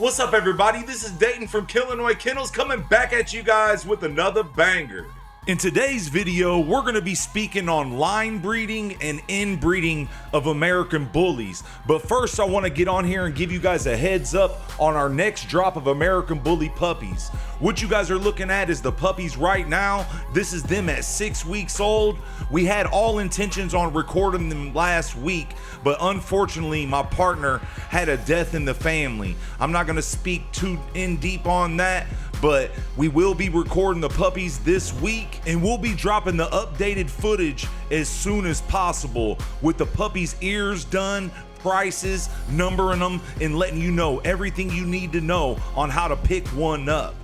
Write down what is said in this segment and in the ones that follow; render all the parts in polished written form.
What's up, everybody? This is Dayton from Killinois Kennels coming back at you guys with another banger. In today's video, we're going to be speaking on line breeding and inbreeding of American Bullies. But first, I want to get on here and give you guys a heads up on our next drop of American Bully puppies. What you guys are looking at is the puppies right now. This is them at 6 weeks old. We had all intentions on recording them last week, but unfortunately, my partner had a death in the family. I'm not going to speak too in deep on that, but we will be recording the puppies this week, and we'll be dropping the updated footage as soon as possible with the puppies' ears done, prices, numbering them, and letting you know everything you need to know on how to pick one up.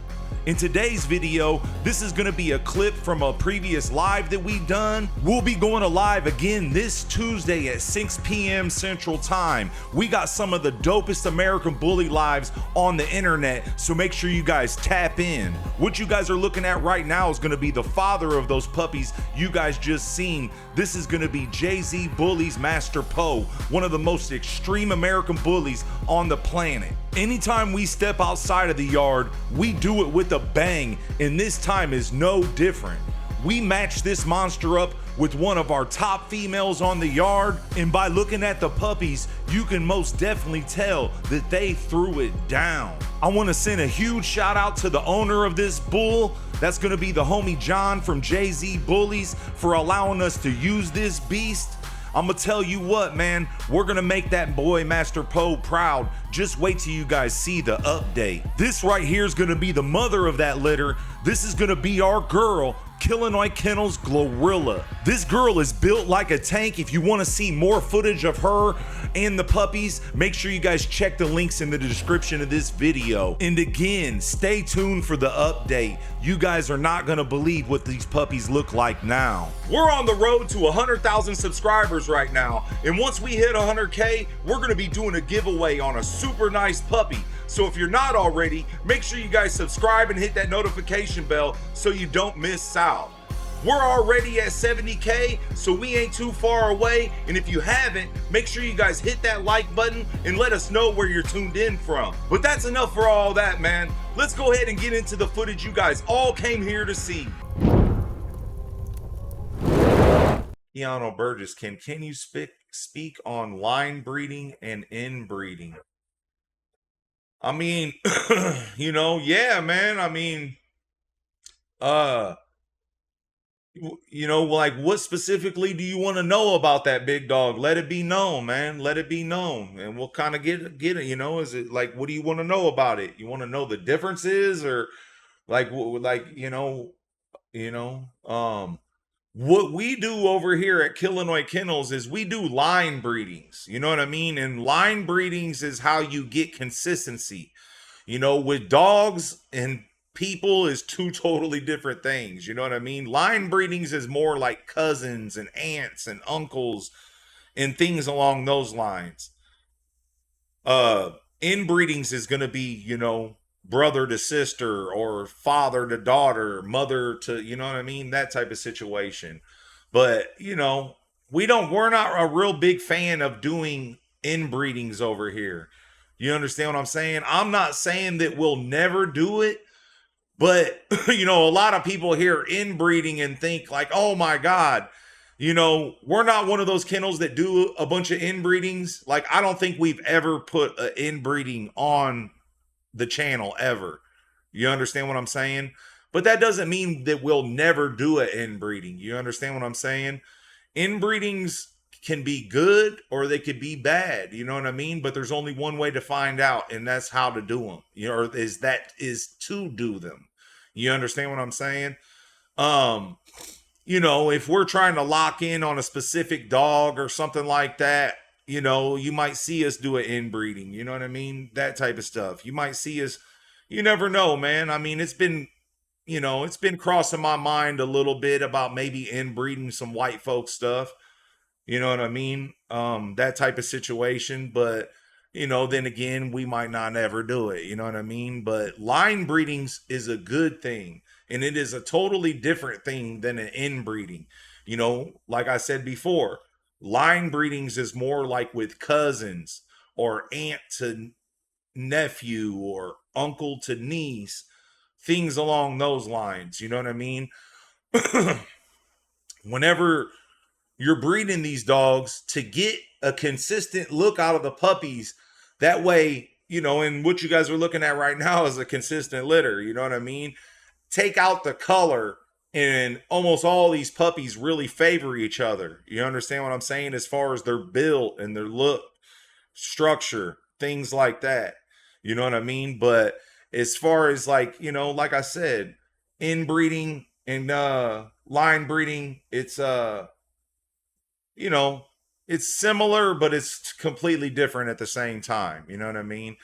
In today's video, this is going to be a clip from a previous live that we done. We'll be going to live again this Tuesday at 6 p.m. Central Time. We got some of the dopest American Bully lives on the internet, so make sure you guys tap in. What you guys are looking at right now is going to be the father of those puppies you guys just seen. This is going to be Jay-Z Bully's Master Poe, one of the most extreme American bullies on the planet. Anytime we step outside of the yard, we do it with a bang, and this time is no different. We match this monster up with one of our top females on the yard, and by looking at the puppies, you can most definitely tell that they threw it down. I want to send a huge shout out to the owner of this bull. That's going to be the homie John from Jay-Z Bullies for allowing us to use this beast. I'm gonna tell you what, man, we're gonna make that boy Master Poe proud. Just wait till you guys see the update. This right here is gonna be the mother of that litter. This is gonna be our girl, Killinois Kennels Glorilla. This girl is built like a tank. If you want to see more footage of her and the puppies, make sure you guys check the links in the description of this video. And again, stay tuned for the update. You guys are not gonna believe what these puppies look like now. We're on the road to 100,000 subscribers right now, and once we hit 100K, we're gonna be doing a giveaway on a super nice puppy. So if you're not already, make sure you guys subscribe and hit that notification bell so you don't miss out. We're already at 70K, so we ain't too far away. And if you haven't, make sure you guys hit that like button and let us know where you're tuned in from. But that's enough for all that, man. Let's go ahead and get into the footage you guys all came here to see. Keanu Burgess, can you speak on line breeding and inbreeding? I mean, yeah, man. I mean, like what specifically do you want to know about that, big dog? Let it be known, man. Let it be known, and we'll kind of get it. Is it like, what do you want to know about it? You want to know the differences, or like what we do over here at Killinois Kennels is we do line breedings. You know what I mean? And line breedings is how you get consistency. With dogs and people is two totally different things. You know what I mean? Line breedings is more like cousins and aunts and uncles and things along those lines. Inbreedings is going to be, brother to sister or father to daughter, mother to, you know what I mean? That type of situation. But, we're not a real big fan of doing inbreedings over here. You understand what I'm saying? I'm not saying that we'll never do it, but, a lot of people hear inbreeding and think like, oh my God, we're not one of those kennels that do a bunch of inbreedings. Like, I don't think we've ever put an inbreeding on the channel ever. You understand what I'm saying? But that doesn't mean that we'll never do an inbreeding. You understand what I'm saying? Inbreedings can be good or they could be bad. You know what I mean? But there's only one way to find out, and that's how to do them. Or is to do them. You understand what I'm saying? If we're trying to lock in on a specific dog or something like that, you might see us do an inbreeding. You know what I mean? That type of stuff. You might see us. You never know, man. I mean, it's been crossing my mind a little bit about maybe inbreeding some white folk stuff. You know what I mean? That type of situation. But, then again, we might not ever do it. You know what I mean? But line breedings is a good thing. And it is a totally different thing than an inbreeding. Like I said before, line breedings is more like with cousins or aunt to nephew or uncle to niece, things along those lines. You know what I mean? Whenever you're breeding these dogs, to get a consistent look out of the puppies, that way, you know, and what you guys are looking at right now is a consistent litter. You know what I mean? Take out the color, and almost all these puppies really favor each other. You understand what I'm saying? As far as their build and their look, structure, things like that. You know what I mean? But as far as, like, you know, like I said, inbreeding and line breeding, it's you know, it's similar, but it's completely different at the same time. You know what I mean?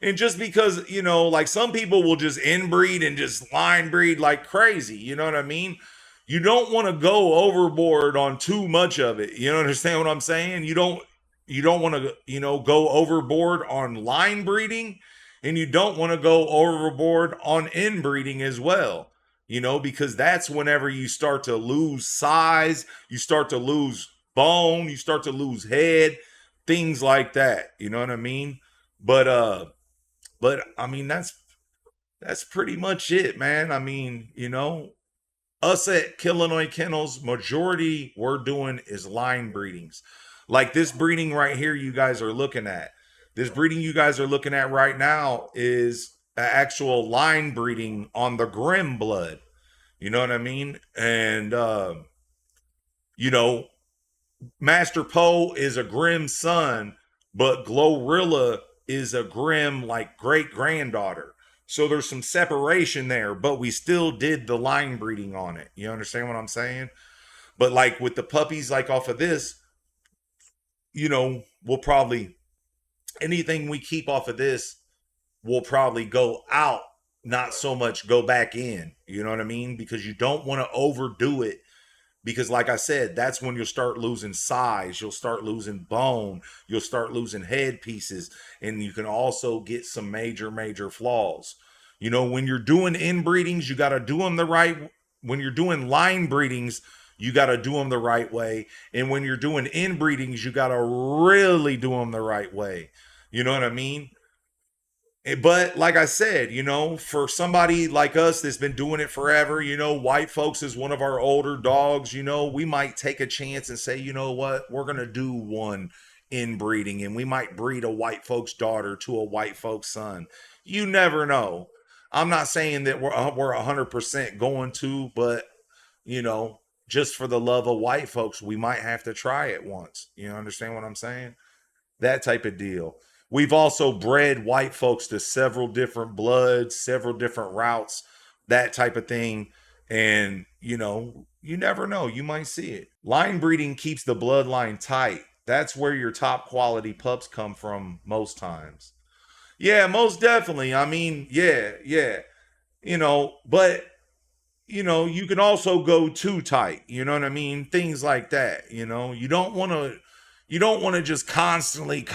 And just because, you know, like some people will just inbreed and just line breed like crazy. You know what I mean? You don't want to go overboard on too much of it. You understand what I'm saying? You don't want to, you know, go overboard on line breeding, and you don't want to go overboard on inbreeding as well. You know, because that's whenever you start to lose size, you start to lose bone, you start to lose head, things like that. You know what I mean? But I mean, that's pretty much it, man. I mean, you know, us at Killinois Kennels, majority we're doing is line breedings. Like this breeding right here you guys are looking at. This breeding you guys are looking at right now is an actual line breeding on the Grim blood. You know what I mean? And you know, Master Poe is a Grim son, but Glorilla is a Grim, like, great granddaughter. So there's some separation there, but we still did the line breeding on it. You understand what I'm saying? But like with the puppies, like off of this, you know, we'll probably, anything we keep off of this will probably go out, not so much go back in. You know what I mean? Because you don't want to overdo it. Because like I said, that's when you'll start losing size, you'll start losing bone, you'll start losing head pieces, and you can also get some major flaws. You know, when you're doing inbreedings, you got to do them the right. When you're doing line breedings, you got to do them the right way. And when you're doing inbreedings, you got to really do them the right way. You know what I mean? But like I said, you know, for somebody like us that's been doing it forever, you know, white folks is one of our older dogs, you know, we might take a chance and say, you know what, we're going to do one inbreeding, and we might breed a white folks daughter to a white folks son. You never know. I'm not saying that we're 100% going to, but, you know, just for the love of white folks, we might have to try it once. You understand what I'm saying? That type of deal. We've also bred white folks to several different bloods, several different routes, that type of thing. And, you know, you never know. You might see it. Line breeding keeps the bloodline tight. That's where your top quality pups come from most times. Yeah, most definitely. I mean, yeah. You know, but, you know, you can also go too tight. You know what I mean? Things like that. You know, you don't want to just constantly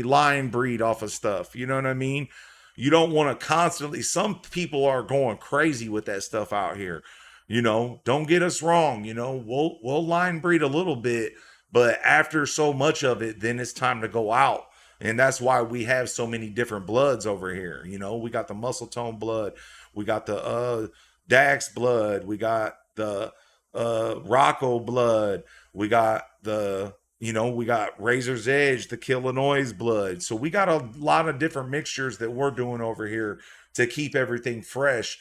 line breed off of stuff. You know what I mean? You don't want to constantly, some people are going crazy with that stuff out here. You know, don't get us wrong. You know, we'll line breed a little bit, but after so much of it, then it's time to go out. And that's why we have so many different bloods over here. You know, we got the muscle tone blood. We got the Dax blood. We got the Rocco blood. We got the, you know, we got Razor's Edge, the Killinois blood. So we got a lot of different mixtures that we're doing over here to keep everything fresh,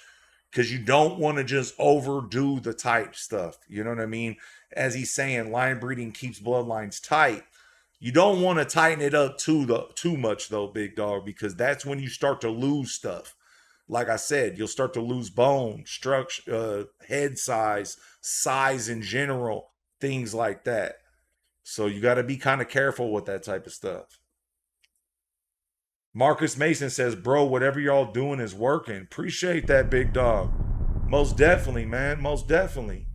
because you don't want to just overdo the type stuff. You know what I mean? As he's saying, line breeding keeps bloodlines tight. You don't want to tighten it up too much though, big dog, because that's when you start to lose stuff. Like I said, you'll start to lose bone, structure, head size in general, things like that. So you got to be kind of careful with that type of stuff. Marcus Mason says, bro, whatever y'all doing is working. Appreciate that, big dog. Most definitely, man. Most definitely.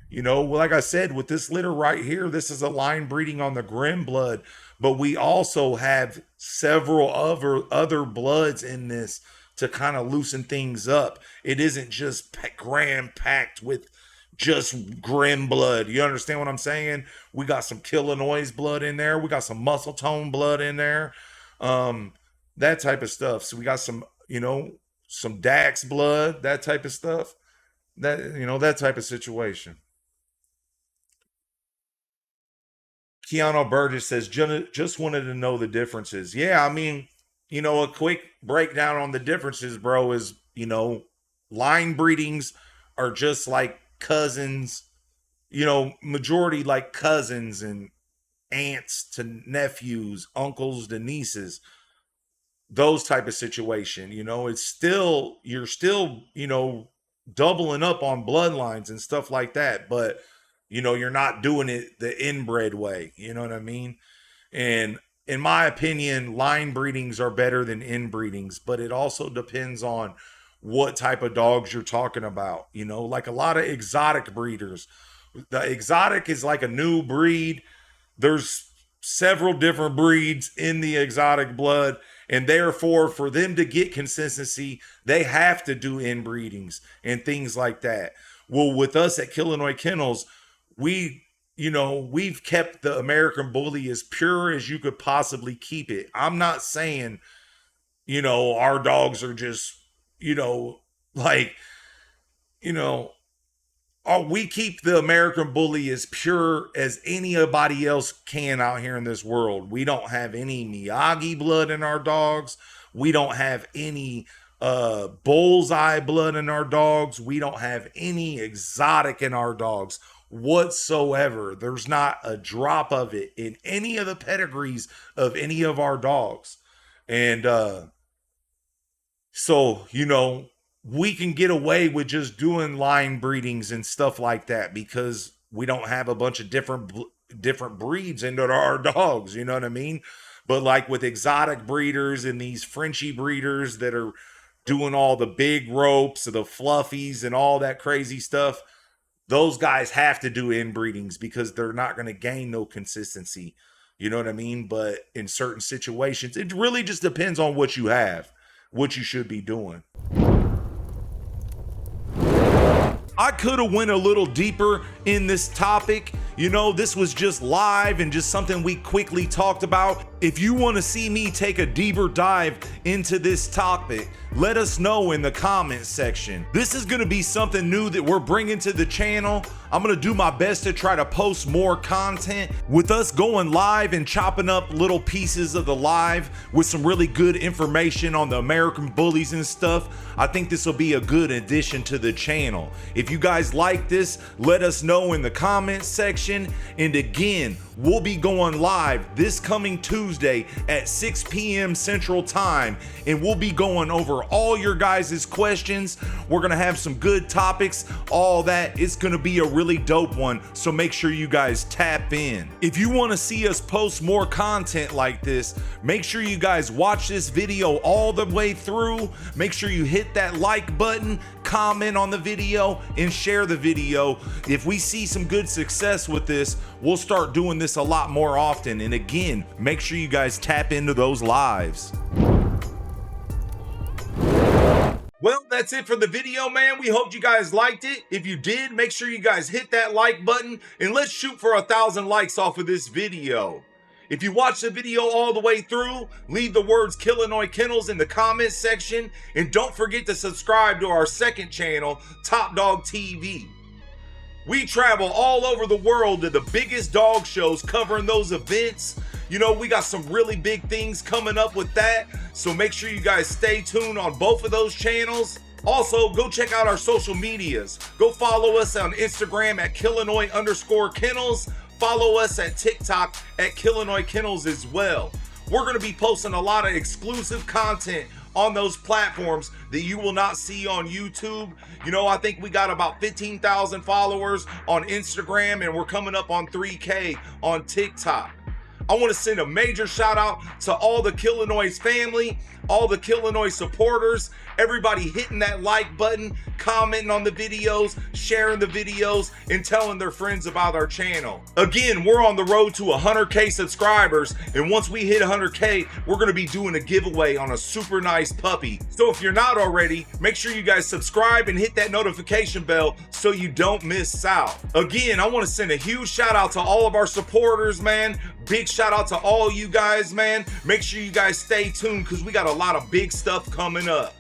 You know, like I said, with this litter right here, this is a line breeding on the Grim blood, but we also have several other bloods in this to kind of loosen things up. It isn't just gram packed with just Grim blood. You understand what I'm saying? We got some Killinois blood in there. We got some muscle tone blood in there. that type of stuff. So we got some, you know, some Dax blood, that type of stuff, that, you know, that type of situation. Keanu Burgess says, just wanted to know the differences. Yeah, I mean, you know, a quick breakdown on the differences, bro, is, you know, line breedings are just like cousins, you know, majority like cousins and aunts to nephews, uncles to nieces, those type of situation. You know, it's still, you're still, you know, doubling up on bloodlines and stuff like that, but you know, you're not doing it the inbred way. You know what I mean? And in my opinion, line breedings are better than inbreedings, but it also depends on what type of dogs you're talking about. You know, like a lot of exotic breeders. The exotic is like a new breed. There's several different breeds in the exotic blood, and therefore for them to get consistency, they have to do inbreedings and things like that. Well, with us at Killinois Kennels, we, you know, we've kept the American Bully as pure as you could possibly keep it. I'm not saying, you know, our dogs are just, you know, like, you know, we keep the American Bully as pure as anybody else can out here in this world. We don't have any Miyagi blood in our dogs. We don't have any bullseye blood in our dogs. We don't have any exotic in our dogs whatsoever. There's not a drop of it in any of the pedigrees of any of our dogs. And so, you know, we can get away with just doing line breedings and stuff like that because we don't have a bunch of different breeds into our dogs, you know what I mean? But like with exotic breeders and these Frenchy breeders that are doing all the big ropes, the fluffies and all that crazy stuff, those guys have to do inbreedings because they're not going to gain no consistency. You know what I mean? But in certain situations, it really just depends on what you have, what you should be doing. I could have went a little deeper in this topic. You know, this was just live and just something we quickly talked about. If you want to see me take a deeper dive into this topic, let us know in the comments section. This is going to be something new that we're bringing to the channel. I'm going to do my best to try to post more content with us going live and chopping up little pieces of the live with some really good information on the American Bullies and stuff. I think this will be a good addition to the channel. If you guys like this, let us know in the comments section. And again, we'll be going live this coming Tuesday at 6 p.m. Central Time, and we'll be going over all your guys' questions. We're gonna have some good topics, all that. It's gonna be a really dope one, so make sure you guys tap in. If you want to see us post more content like this, make sure you guys watch this video all the way through. Make sure you hit that like button, comment on the video, and share the video. If we see some good success with this, we'll start doing this a lot more often. And again, make sure you guys tap into those lives. Well, that's it for the video, man. We hope you guys liked it. If you did, make sure you guys hit that like button and let's shoot for 1,000 likes off of this video. If you watch the video all the way through, leave the words Killinois Kennels in the comments section, and don't forget to subscribe to our second channel, Top Dog TV. We travel all over the world to the biggest dog shows covering those events. You know, we got some really big things coming up with that, so make sure you guys stay tuned on both of those channels. Also, go check out our social medias. Go follow us on Instagram at Killinois_Kennels. Follow us at TikTok at Killinois Kennels as well. We're going to be posting a lot of exclusive content on those platforms that you will not see on YouTube. You know, I think we got about 15,000 followers on Instagram, and we're coming up on 3K on TikTok. I want to send a major shout out to all the Killinois family, all the Killinois supporters, everybody hitting that like button, commenting on the videos, sharing the videos, and telling their friends about our channel. Again, we're on the road to 100K subscribers, and once we hit 100K, we're going to be doing a giveaway on a super nice puppy. So if you're not already, make sure you guys subscribe and hit that notification bell so you don't miss out. Again, I want to send a huge shout out to all of our supporters, man. big shout out to all you guys, man. Make sure you guys stay tuned because we got a lot of big stuff coming up.